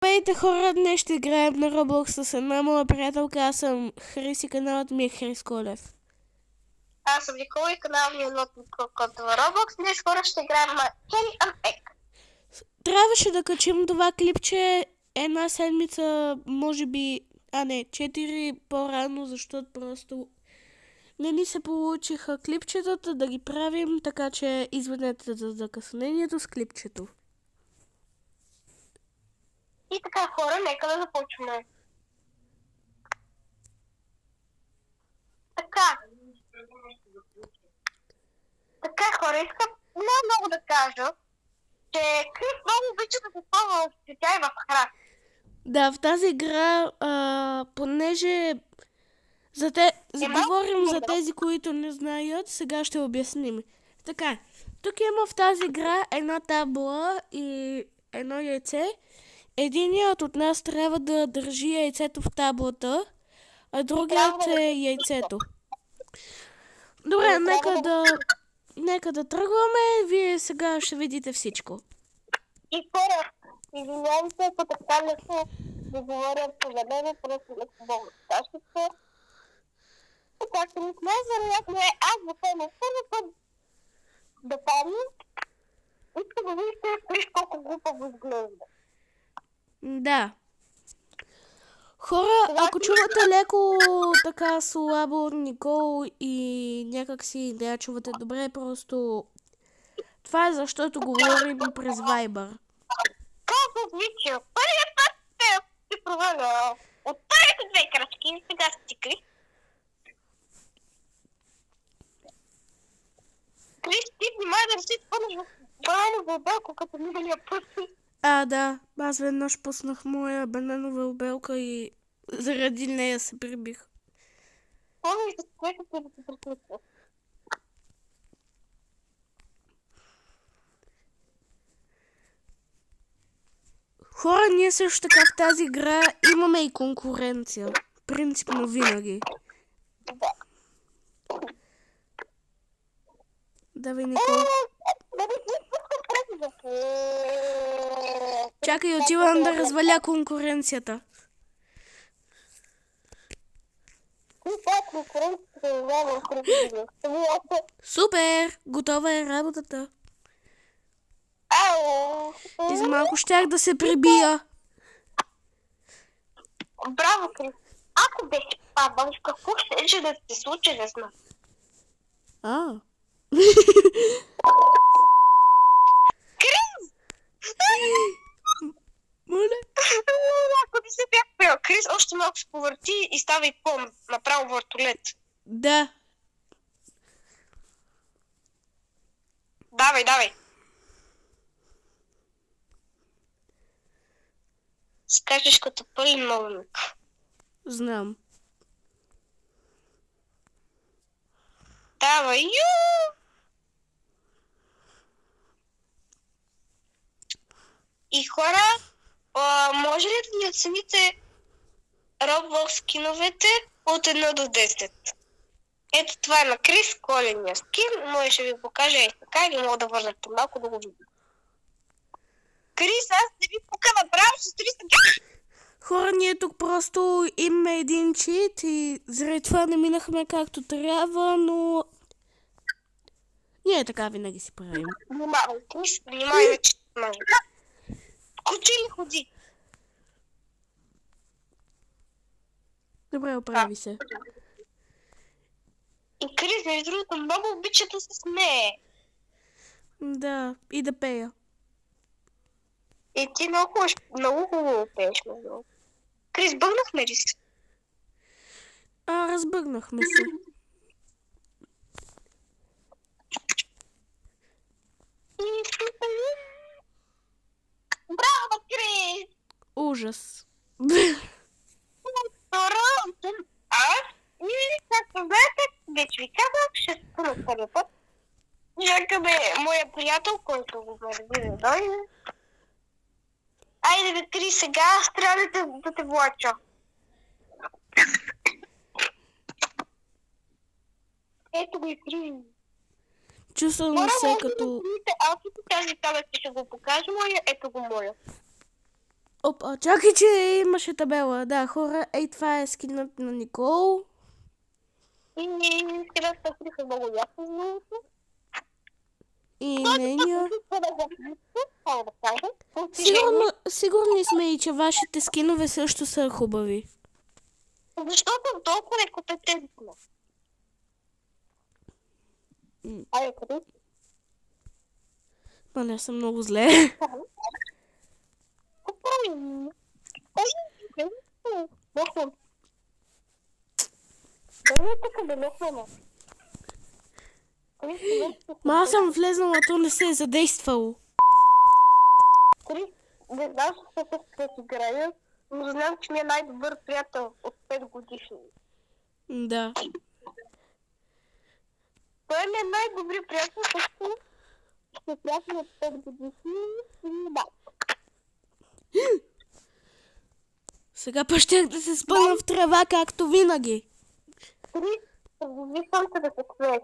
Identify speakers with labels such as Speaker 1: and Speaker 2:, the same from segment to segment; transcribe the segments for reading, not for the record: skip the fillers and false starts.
Speaker 1: Здравейте хора, днес ще играем на Roblox с една моя приятелка. Аз съм Хрис и каналът ми е Хрис Колев.
Speaker 2: Аз съм Никола и каналът ми е Нотникот в Roblox. Днес хора ще играем на Kenny and Egg.
Speaker 1: Трябваше да качим това клипче една седмица, може би, 4 по-рано, защото просто не ни се получиха клипчетата да ги правим, така че извинете за закъснението с клипчето.
Speaker 2: И така хора, нека да започваме. Така хора, искам много да кажа, че Крис много обича да се пълва в цветя и в храна.
Speaker 1: Да, в тази игра, понеже говорим за тези, които не знаят, сега ще обясним. Така, тук има в тази игра една табла и едно яйце. Единият от нас трябва да държи яйцето в таблата, а другият е яйцето. Добре, нека да тръгваме. Вие сега ще видите всичко.
Speaker 2: И хора, извинявам се, ако така не се да говоря по мене, просто не се мога да кажете. Както ми най-вероятно е аз да пълна първи път да помня. Искам да видите Крис колко глупаво изглежда.
Speaker 1: Да. Хора, ако чувате леко така слабо Никол и някак си не я чувате добре, просто това е защото говорим през Viber.
Speaker 2: Колко отличия! Първият път се проваля от първите две крачки, сега се цикли. Крис, ти внимай да не си спънеш в бананова обелка, като миналия път.
Speaker 1: Да, аз веднъж пуснах моя бананова обелка и заради нея се прибих.
Speaker 2: Помниш да се да се присъства.
Speaker 1: Хора, ние също така в тази игра имаме и конкуренция. Принципно винаги.
Speaker 2: Да.
Speaker 1: Давай, Никол. Чакай, отивам да разваля конкуренцията. Супер! Готова е работата. И за малко щях да се прибия.
Speaker 2: Браво, Крис. Ако беше падал, какво ще да се случи, не знам. Крис!
Speaker 1: Моля?
Speaker 2: Ако не се бях пел. Крис, още малко се повърти и става и пълн. Направо въртолет.
Speaker 1: Да.
Speaker 2: Давай. Скачаш като пълен новник.
Speaker 1: Знам.
Speaker 2: Давай, И хора, може ли да ни оцените Roblox скиновете от 1 до 10? Ето това е на Крис, коледния скин. Може ще ви покажа и така, или мога да върнете малко да го видим. Крис, аз не ви пука направо с 300.
Speaker 1: Хора, ние тук просто имаме един чит и заради това не минахме както трябва, но ние така винаги си правим.
Speaker 2: Внимавай, Крис, внимавай, че може. Куче ли ходи?
Speaker 1: Добре, оправи се.
Speaker 2: И Крис, между другото, много обича да се смее.
Speaker 1: Да, и да пея.
Speaker 2: И ти много хубаво пееш, много. Крис, бъгнахме ли се?
Speaker 1: Разбъгнахме се.
Speaker 2: Браво, Крис!
Speaker 1: Ужас.
Speaker 2: Както знаете, вече ви казах, ще спъна първи път. Чакаме моя приятел, който го гледа да дойде. Айде бе, Крис, сега трябва да те влача. Ето го и Крис.
Speaker 1: Чувствам се като...
Speaker 2: Аз тази таблет ще го покажа моя, ето го моя.
Speaker 1: Опа, чакай, че имаше табела. Да, хора, ей, това е скинът на Никол.
Speaker 2: И сега се откриха много ясно.
Speaker 1: И нейния.
Speaker 2: Да кажа.
Speaker 1: Сигурни сме и, че вашите скинове също са хубави.
Speaker 2: Защото толкова некомпетентно. Айде, къде?
Speaker 1: Ма не съм много зле. Ма аз съм влезнала, то не се е задействало.
Speaker 2: Не знам, че се играя, но знам, че ми е най-добър приятел от 5 годишни.
Speaker 1: Да.
Speaker 2: Той ми е най-добри приятел, защото ще приятел от 5 годишни и да.
Speaker 1: Сега па щях да се спъна в трева, както винаги.
Speaker 2: Предизвикам се да се смееш.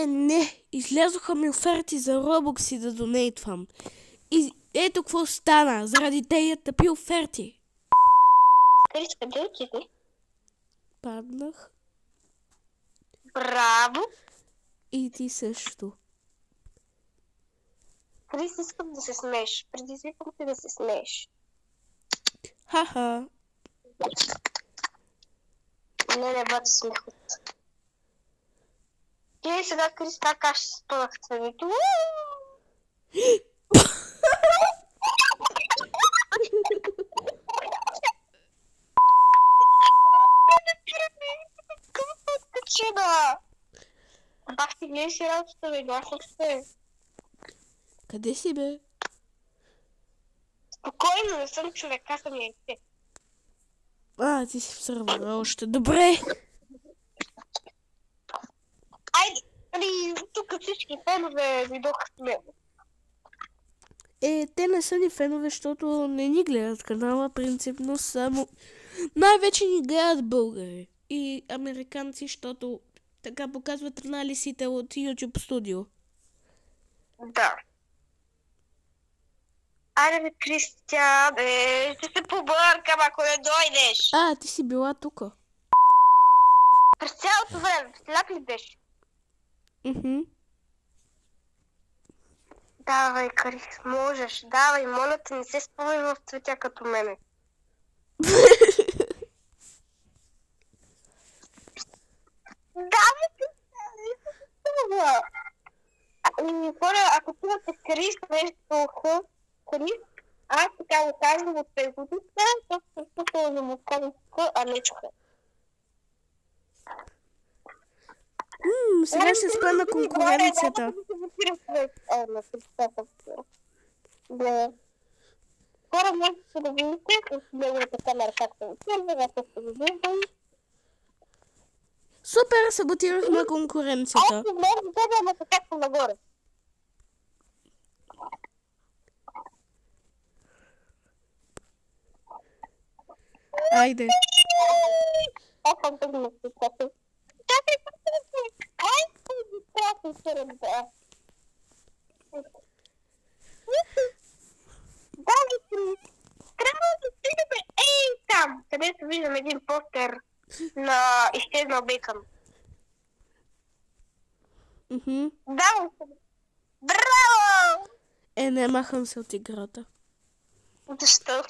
Speaker 1: Не, излязоха ми оферти за Roblox и да донейтвам. И ето какво стана, заради тея тъпи оферти.
Speaker 2: Крис, къде отиде?
Speaker 1: Паднах.
Speaker 2: Браво!
Speaker 1: И ти също.
Speaker 2: Крис, искам да се смееш. Предизвикам се да се смееш.
Speaker 1: Ха-ха.
Speaker 2: Не, бати смехът. Ти сега, Крис, как аз ще спънах в твоето? Чуда! Бах ти гледай си работата, бе, гласах се.
Speaker 1: Къде си, бе?
Speaker 2: Спокойно, не съм човек, аз съм яйце.
Speaker 1: Ти си в сървъра още. Добре.
Speaker 2: Айде, тук всички фенове дойдоха с мен.
Speaker 1: Те не са ни фенове, защото не ни гледат канала, принципно само... Най-вече ни гледат българи и американци, защото така показват анализите от YouTube Studio.
Speaker 2: Да. Айде бе, Кристиан, ще се побъркам, ако не дойдеш.
Speaker 1: Ти си била тука.
Speaker 2: През цялото време, сляк ли беше? Давай, Крис, можеш. Давай, моля те, не се спомни в цветя като мене. Давай, това. Хора, ако чувате Крис нещо Крис, аз така го казвам от 5 години, защото да му кажа а не чуха.
Speaker 1: Сега ще спра на конкуренцията.
Speaker 2: Хора, можете да видите с неговата камера как се отвърва, аз ще го виждам.
Speaker 1: Супер, саботирахме конкуренцията.
Speaker 2: Аз не знам да ама се както нагоре.
Speaker 1: Айде.
Speaker 2: Аз съм тъгна с това. Чакай, трябва да стигаме там, където виждам един постер на изчезнал Бекъм. Да, браво!
Speaker 1: Не махам се от играта.
Speaker 2: Защо?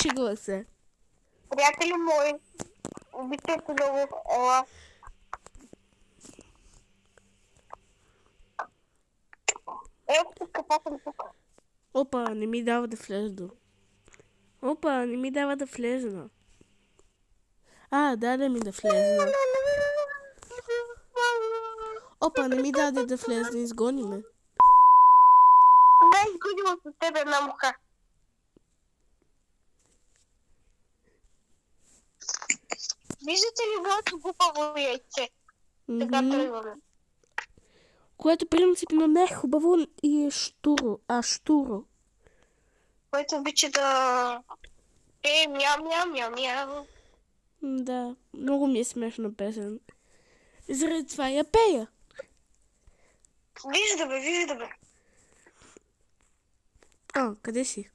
Speaker 1: Шегува се.
Speaker 2: Приятели мои, обичайте много, ела. Ето тук, какво съм тук.
Speaker 1: Опа, не ми дава да влезна. Даде ми да влезна. Опа, не ми даде да влезна, изгони ме.
Speaker 2: Да, изгонила с тебе една муха. Виждате ли моето глупаво яйце? Така тръгваме.
Speaker 1: Което принципно не е хубаво и е штуро.
Speaker 2: Което обича да... мяу.
Speaker 1: Да, много ми е смешна песен. Заради това я пея.
Speaker 2: Виждаме.
Speaker 1: А, къде си?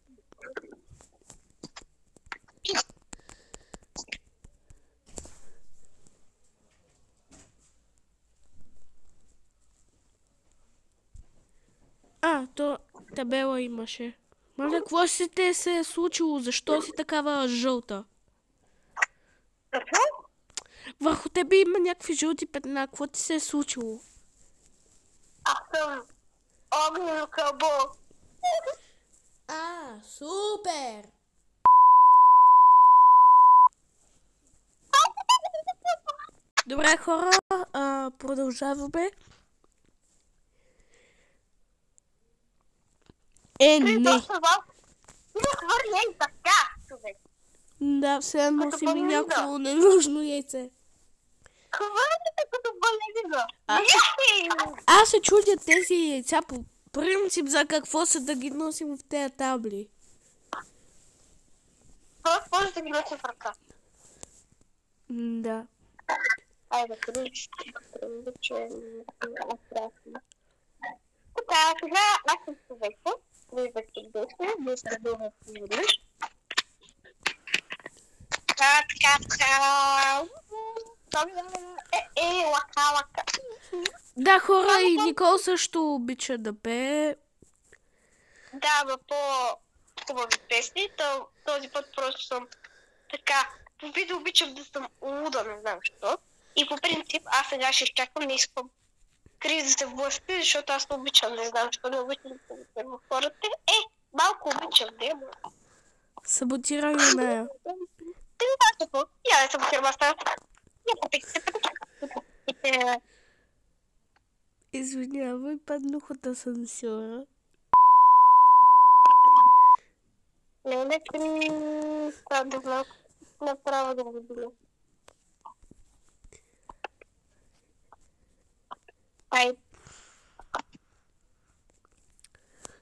Speaker 1: А, то табела имаше. Мале, какво си те се е случило? Защо си такава жълта?
Speaker 2: Какво?
Speaker 1: Върху тебе има някакви жълти петна. Какво ти се е случило?
Speaker 2: Аз съм огнено кълбо.
Speaker 1: А, супер! Добре, хора, продължаваме. Не.
Speaker 2: Хвърля и така, човек.
Speaker 1: Да, все едно
Speaker 2: Като
Speaker 1: си ми
Speaker 2: балерина.
Speaker 1: някакво ненужно яйце.
Speaker 2: Хвърляте като балерина.
Speaker 1: Аз се чудя тези яйца по принцип за какво са да ги носим в тези табли.
Speaker 2: Просто може да ги носи в ръка.
Speaker 1: Да.
Speaker 2: Айде, че така, сега аз съм човека. Вие бъдете десни, вие сте долу поведеш. Така. Лака.
Speaker 1: Да, хора, и Никол също обича да пее.
Speaker 2: Да, но по-хубави песни. Този път просто съм така. По видео обичам да съм луда, не знам защо. И по принцип, аз сега ще изчаквам, не искам Крис да се влъсти, защото аз не обичам, не знам защо не обичам да се влъсти в хората. Малко обичам, не ма.
Speaker 1: Саботирай на нея.
Speaker 2: Ти не знаеш какво? Я да саботирам аз тази. Я попитайте.
Speaker 1: Извинявай, паднах от асансьора.
Speaker 2: Не, трябва да знам. Направо да го видя.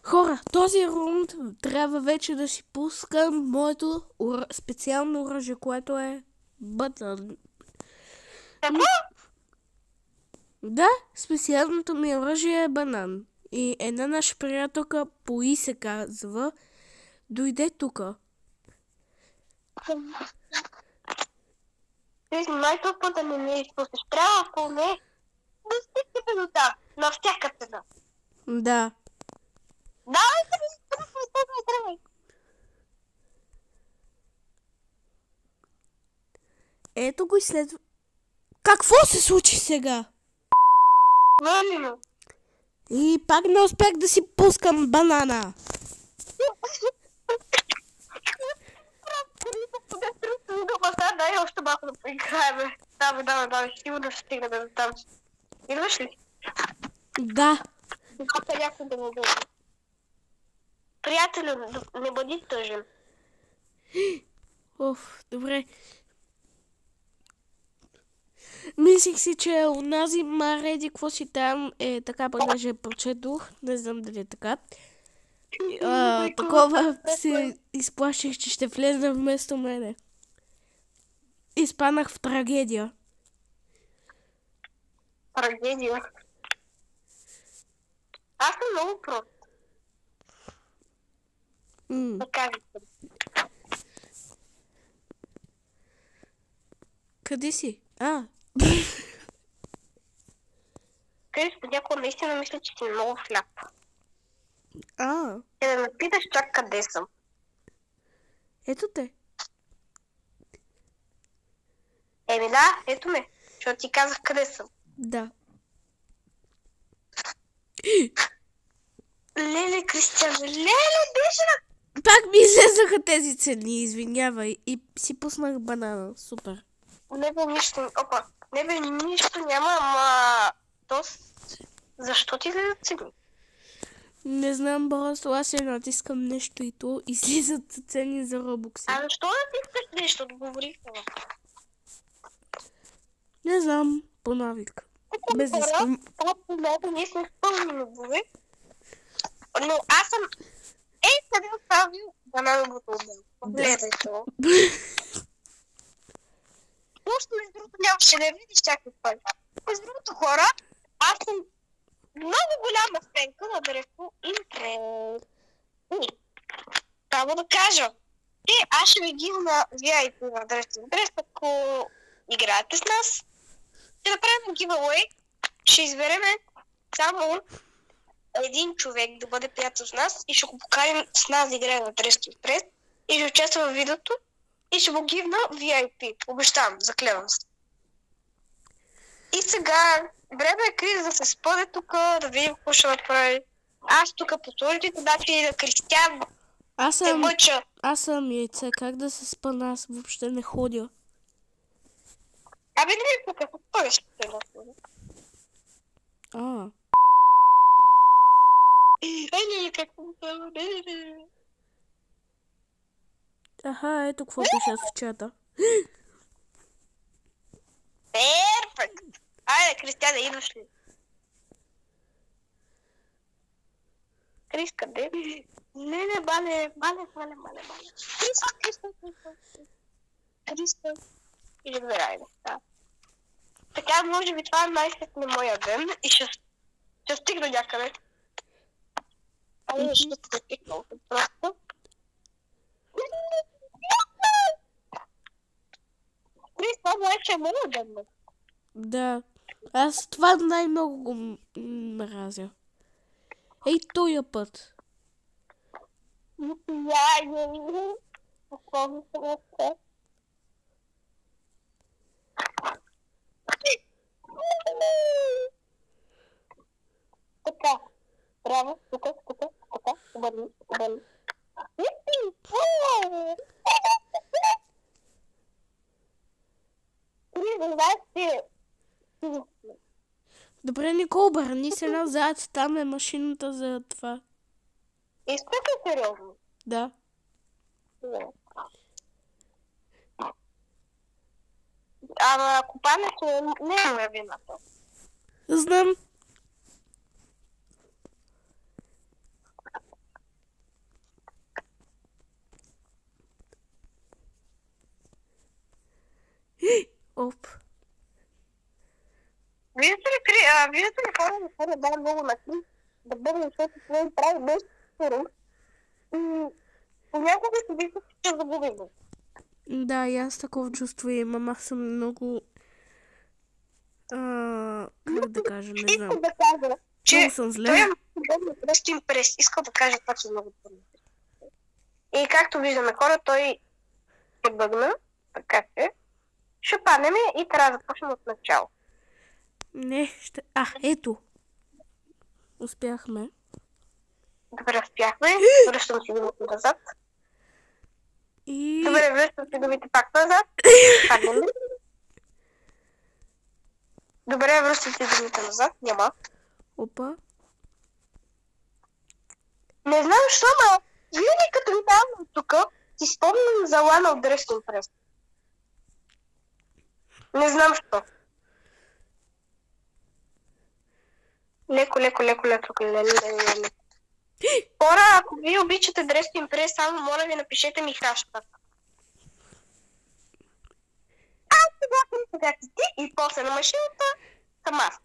Speaker 1: Хора, този рунд трябва вече да си пускам моето специално оръжие, което е бътън. Да, специалното ми оръжие е банан. И една наша приятелка Пои се казва, дойде тука.
Speaker 2: Ти най-топо да не ме изпуснеш. Трябва поне да стигнете до там. На всяка цена.
Speaker 1: Да.
Speaker 2: Давай.
Speaker 1: Ето го и следва. Какво се случи сега?
Speaker 2: Валино.
Speaker 1: И пак не успях да си пускам банана.
Speaker 2: Дай още малко да поиграем. Давай. Сигурно ще стигна до там. Идваш ли?
Speaker 1: Да.
Speaker 2: Някой да ме бъде. Приятелю, не бъди тъжен.
Speaker 1: Добре. Мислих си, че онази Мареди, какво си там е така, понеже прочетох. Не знам дали е така. Такова се изплаших, че ще влезе вместо мене. Изпаднах в трагедия.
Speaker 2: Трагедия? Аз съм много прост. Така ви съм.
Speaker 1: Къде си?
Speaker 2: Крис, понякога наистина мисля, че си много хляб.
Speaker 1: Е,
Speaker 2: да ме питаш чак къде съм.
Speaker 1: Ето те.
Speaker 2: Да, ето ме. Защото ти казах къде съм.
Speaker 1: Да.
Speaker 2: Леле, Кристиан, беше на...
Speaker 1: Пак ми излезаха тези цени, извинявай. И си пуснах банана. Супер.
Speaker 2: Не бе нищо няма, ама... Защо ти излизат цени?
Speaker 1: Не знам, просто аз се натискам нещо и то излизат цени за робокси.
Speaker 2: Защо натискаш нещо? Отговори.
Speaker 1: Не знам, по навик. Без да искам.
Speaker 2: Ние сме пълни любови. Но аз съм... къде оставил банановото обел? Гледай това. Просто между другото нямаше да видиш чакай пък. Между другото хора, аз съм много голяма фенка на Древко Интерес. само да кажа. Аз ще ви гивна на VIP в Дръжте. Ако играете с нас, ще направим giveaway. Ще избереме само един човек да бъде приятел с нас и ще го поканим с нас да играе в Дръжте Прес и ще участва в видеото и ще го гивна VIP. Обещавам, заклевам се. И сега време е Крис да се спъде тук, да видим какво ще направи. Аз тук по сложните начини на Кристиан се мъча.
Speaker 1: Аз съм яйце, как да се спъна, аз въобще не ходя.
Speaker 2: Абе не ми пука, какво ще те находя? Не, какво става? Не.
Speaker 1: Аха, ето какво пише в чата.
Speaker 2: Перфект! Айде, Кристиане, идваш ли? Крис, къде? Не, бале. Кристо. Или айде, да. Така, може би това е най-сетне моя ден и ще стигна някъде. Айде, ще стигна просто. Крис, това беше моя ден.
Speaker 1: Да. Аз това най-много го мразя. Ей, тоя път.
Speaker 2: Така. Браво. Тук. Обърни.
Speaker 1: Добре, Никол, обърни се назад. Там е машината за това.
Speaker 2: Искате сериозно?
Speaker 1: Да.
Speaker 2: Ама купането не е моя вината.
Speaker 1: Знам. Оп.
Speaker 2: Виждате ли хора да много на Крис, да бъде, защото това прави без суров. Понякога се вижда, че ще загубим.
Speaker 1: Да, и аз такова чувство имам. Аз съм много... как да кажа, не знам.
Speaker 2: Искам да кажа, че
Speaker 1: съм зле.
Speaker 2: той е просто импрес. Искам да кажа това, че е много трудно. И както виждаме хора, той е бъгна, така че ще паднем и трябва да започнем от начало.
Speaker 1: Не, ще... ето. Успяхме.
Speaker 2: Добре, успяхме. Връщам си думите назад.
Speaker 1: И...
Speaker 2: Добре, връщам си думите пак назад. Паднем. Добре, връщам си думите назад. Няма.
Speaker 1: Опа.
Speaker 2: Не знам защо, но винаги като ми давам тук, си спомням за Лана от Дръжте Прес. Не знам защо. Леко. Хора, ако вие обичате Дръжте Прес, само моля ви напишете ми хаштаг. Сега си ти и после на машината съм аз.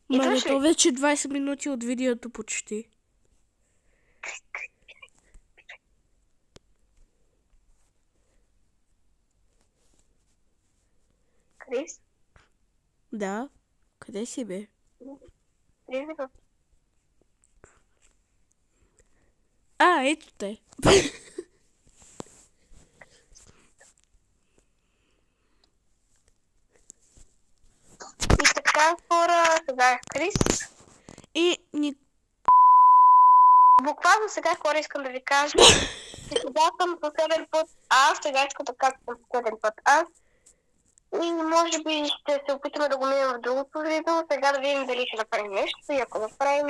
Speaker 1: Мале, то вече 20 минути от видеото почти.
Speaker 2: Крис?
Speaker 1: Да. Къде си, бе? Ето те.
Speaker 2: И така, хора, сега е Крис.
Speaker 1: И
Speaker 2: буквално сега, хора, искам да ви кажа, че сега съм последен път аз, сега искам да кажа последен път аз. И може би ще се опитаме да го минем в другото видео, сега да видим дали ще направим нещо. И ако направим,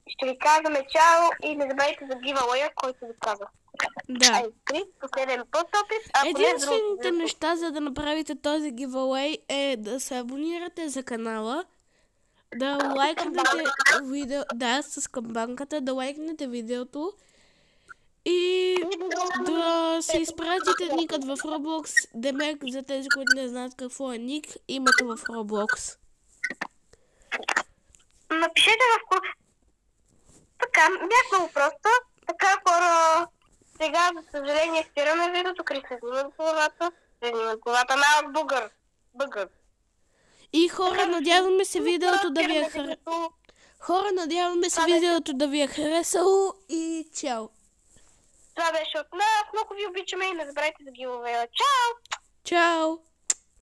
Speaker 2: ще ви казваме чао и не забравяйте за giveaway, който ви казах.
Speaker 1: Да.
Speaker 2: Последен път опит.
Speaker 1: Единствените неща, за да направите този giveaway е да се абонирате за канала, да лайкнете видео, да, с камбанката, да лайкнете видеото и да се изпратите никът в Roblox. Демек, за тези, които не знаят какво е ник, името в Roblox.
Speaker 2: Напишете Бях много просто. Така хора, сега за съжаление спираме видеото, Крис се снимат главата. Се снимат главата на бъгър.
Speaker 1: И хора, надяваме се видеото да ви е харесало. Хора, надяваме се видеото да ви е харесало и чао!
Speaker 2: Това беше от нас. Много ви обичаме и не забравяйте да ги ловея. Чао!
Speaker 1: Чао!